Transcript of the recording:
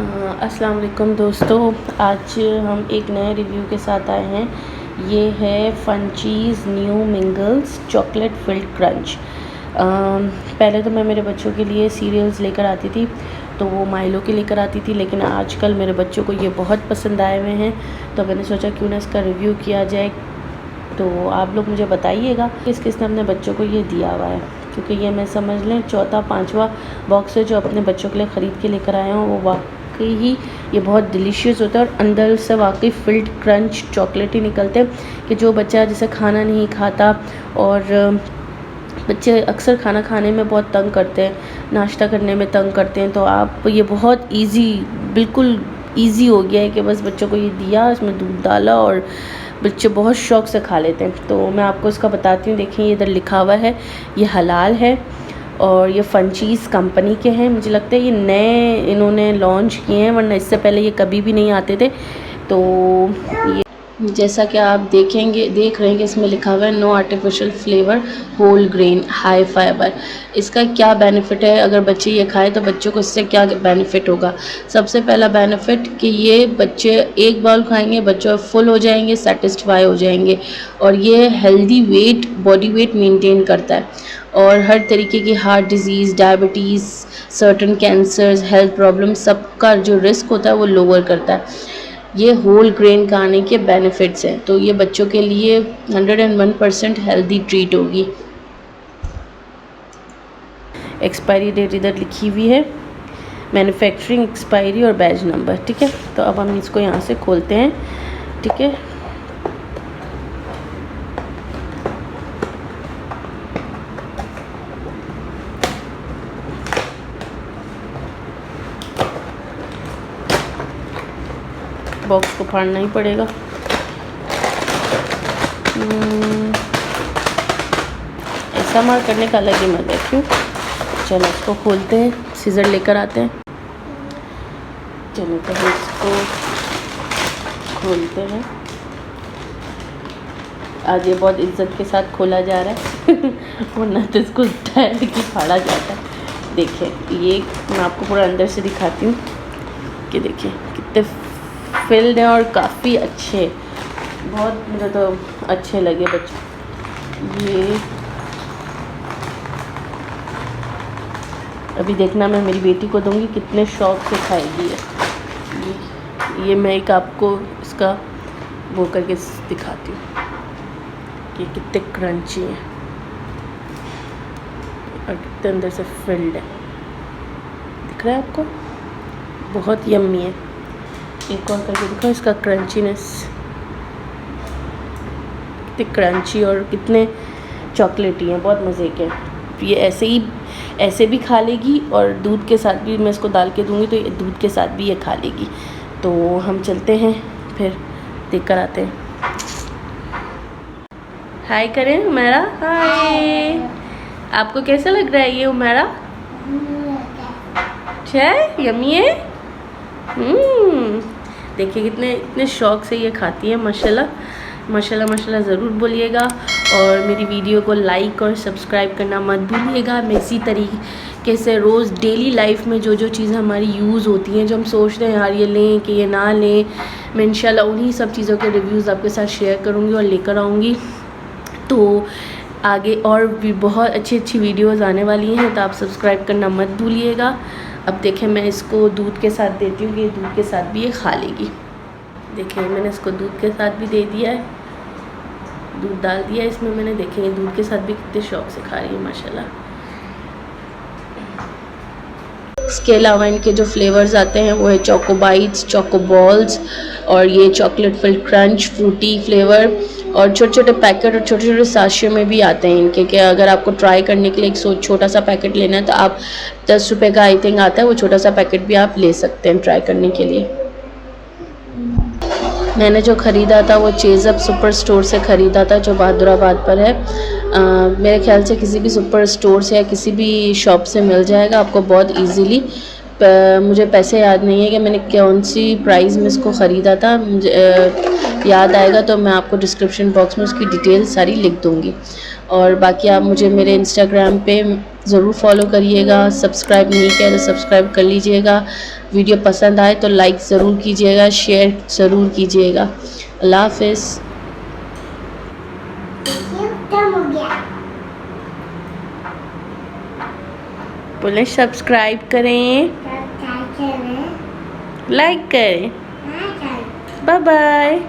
अस्सलाम वालेकुम दोस्तों, आज हम एक नए रिव्यू के साथ आए हैं। ये है फंचीज़ new mingles chocolate filled crunch. पहले तो मैं मेरे बच्चों के लिए सीरियल्स लेकर आती थी, तो वो माइलो के लेकर आती थी, लेकिन आजकल मेरे बच्चों को ये बहुत पसंद आए हुए हैं, तो मैंने सोचा क्यों ना इसका रिव्यू किया जाए। तो आप लोग मुझे बताइएगा किस किसने अपने बच्चों को ये दिया हुआ है, क्योंकि ये मैं समझ लें चौथा पाँचवा बॉक्स है जो अपने बच्चों के लिए ख़रीद के लेकर आया हूँ। वो वाकई ही ये बहुत डिलीशियस होता है और अंदर से वाकई फिल्ड क्रंच चॉकलेट ही निकलते हैं कि जो बच्चा जैसे खाना नहीं खाता, और बच्चे अक्सर खाना खाने में बहुत तंग करते हैं, नाश्ता करने में तंग करते हैं, तो आप ये बहुत इजी, बिल्कुल इजी हो गया है कि बस बच्चों को ये दिया, इसमें दूध डाला और बच्चे बहुत शौक़ से खा लेते हैं। तो मैं आपको इसका बताती हूँ। देखिए ये इधर लिखा हुआ है, ये हलाल है और ये फंचीज़ कंपनी के हैं। मुझे लगता है ये नए इन्होंने लॉन्च किए हैं, वरना इससे पहले ये कभी भी नहीं आते थे। तो ये जैसा कि आप देख रहे हैं कि इसमें लिखा हुआ है no artificial flavour, whole grain, high fibre. इसका क्या बेनिफिट है, अगर बच्चे ये खाएं तो बच्चों को इससे क्या बेनिफिट होगा। सबसे पहला बेनिफिट कि ये बच्चे एक बाउल खाएंगे, बच्चे फुल हो जाएंगे, सेटिस्फाई हो जाएंगे, और ये healthy weight, body weight maintain करता है, और हर तरीके की heart disease, diabetes, certain cancers, health problem, सबका जो रिस्क होता है वो लोअर करता है। ये होल ग्रेन खाने के बेनिफिट्स हैं, तो ये बच्चों के लिए 101% हेल्दी ट्रीट होगी। एक्सपायरी डेट इधर लिखी हुई है, मैन्युफैक्चरिंग एक्सपायरी और बैच नंबर, ठीक है। तो अब हम इसको यहाँ से खोलते हैं, ठीक है। बॉक्स को फाड़ना ही पड़ेगा। ऐसा मार करने का अलग ही मजा है, क्यों। चलो इसको खोलते हैं, सीजर लेकर आते हैं। चलो तो हम इसको खोलते हैं। आज ये बहुत इज्जत के साथ खोला जा रहा है वरना तो इसको डायरेक्ट ही फाड़ा जाता है। देखिए ये मैं आपको पूरा अंदर से दिखाती हूँ कि देखिए कितने फिल्ड हैं और काफ़ी अच्छे, बहुत मुझे तो अच्छे लगे बच्चे। ये अभी देखना, मैं मेरी बेटी को दूंगी, कितने शौक़ से खाएगी ये मैं एक आपको इसका वो करके दिखाती हूँ कि कितने क्रंची हैं और कितने अंदर से फिल्ड है। दिख रहा है आपको, बहुत यम्मी है। एक और करके दिखो इसका क्रंचीनेस, कितने क्रंची और कितने चॉकलेटी हैं, बहुत मज़े के हैं। ये ऐसे भी खा लेगी और दूध के साथ भी मैं इसको डाल के दूँगी, तो ये दूध के साथ भी ये खा लेगी। तो हम चलते हैं, फिर देख कर आते हैं। हाय करें उमेरा, हाय। आपको कैसा लग रहा है ये उमेरा? अच्छा यम्मी है। देखिए इतने शौक़ से ये खाती है, माशाल्लाह माशाल्लाह माशाल्लाह। ज़रूर बोलिएगा और मेरी वीडियो को लाइक और सब्सक्राइब करना मत भूलिएगा। मैं इसी तरीके से रोज़ डेली लाइफ में जो चीज़ें हमारी यूज़ होती हैं, जो हम सोचते हैं यार ये लें कि ये ना लें, मैं इंशाल्लाह उन्हीं सब चीज़ों के रिव्यूज़ आपके साथ शेयर करूँगी और लेकर आऊँगी। तो आगे और भी बहुत अच्छी वीडियोज़ आने वाली हैं, तो आप सब्सक्राइब करना मत भूलिएगा। अब देखें मैं इसको दूध के साथ देती हूँ कि दूध के साथ भी ये खा लेगी। देखिए मैंने इसको दूध के साथ भी दे दिया है, दूध डाल दिया है इसमें मैंने। देखेंगे दूध के साथ भी कितने शौक़ से खा रही है माशाल्लाह। इसके अलावा इनके जो फ्लेवर्स आते हैं वो है चोको बाइट्स, चोको बॉल्स, और ये chocolate filled crunch, fruity flavour, और छोटे छोटे पैकेट और छोटे छोटे साशे में भी आते हैं इनके, कि अगर आपको ट्राई करने के लिए एक छोटा सा पैकेट लेना है तो आप 10 रुपये का आई थिंक आता है, वो छोटा सा पैकेट भी आप ले सकते हैं ट्राई करने के लिए। मैंने जो ख़रीदा था वो चेज़अप सुपर स्टोर से ख़रीदा था, जो बहादुराबाद पर है। मेरे ख्याल से किसी भी सुपर स्टोर से या किसी भी शॉप से मिल जाएगा आपको बहुत इजीली। मुझे पैसे याद नहीं है कि मैंने कौन सी प्राइस में इसको ख़रीदा था, मुझे याद आएगा तो मैं आपको डिस्क्रिप्शन बॉक्स में उसकी डिटेल सारी लिख दूँगी। और बाकी आप मुझे मेरे इंस्टाग्राम पे ज़रूर फॉलो करिएगा। सब्सक्राइब नहीं किया तो सब्सक्राइब कर लीजिएगा। वीडियो पसंद आए तो लाइक ज़रूर कीजिएगा, शेयर ज़रूर कीजिएगा। अल्लाह हाफ़िज़। बोले सब्सक्राइब करें, लाइक करें। Bye bye.